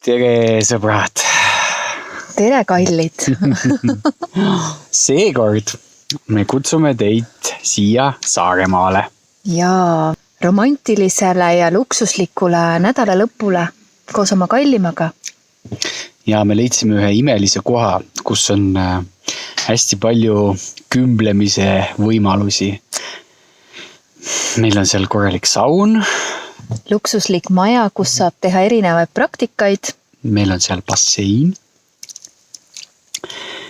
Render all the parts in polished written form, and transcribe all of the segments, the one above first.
Tere, sõbrad! Tere, kallid! Seekord me kutsume teid siia Saaremaale. Ja romantilisele ja luksuslikule nädalalõpule koos oma kallimaga. Ja me leidsime ühe imelise koha, kus on hästi palju kümblemise võimalusi. Meil on seal korralik saun. Luksuslik maja, kus saab teha erinevaid praktikaid. Meil on seal bassein.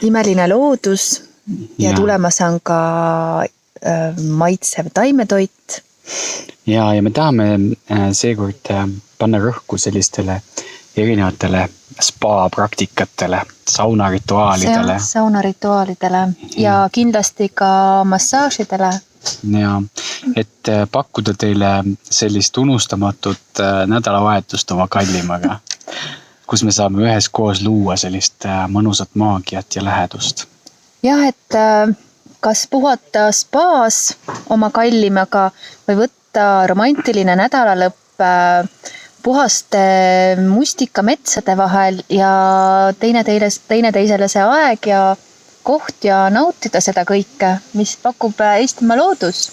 Imeline loodus ja tulemas on ka maitsev taimetoit. Ja me tahame seekord panna rõhku sellistele erinevatele spa-praktikatele, saunarituaalidele. Saunarituaalidele ja kindlasti ka massaažidele. Ja, et pakkuda teile sellist unustamatut nädalavahetust oma kallimaga, kus me saame üheskoos luua sellist mõnusat maagiat ja lähedust. Jah, et kas puhata spaas oma kallimaga või võtta romantiline nädalalõpp puhaste mustikametsade vahel ja teineteisele see aeg ja koht ja nautida seda kõike, mis pakub Eestimaa loodus.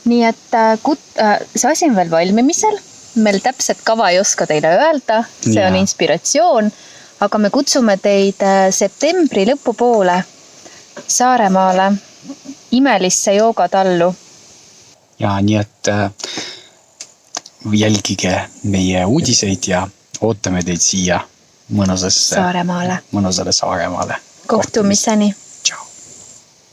Nii et see asi on veel valmimisel. Meil täpselt kava ei oska teile öelda. See on inspiratsioon. Aga me kutsume teid septembri lõpupoole Saaremaale imelisse joogatallu. Ja nii et jälgige meie uudiseid ja ootame teid siia mõnusale Saaremaale. Kohtumiseni!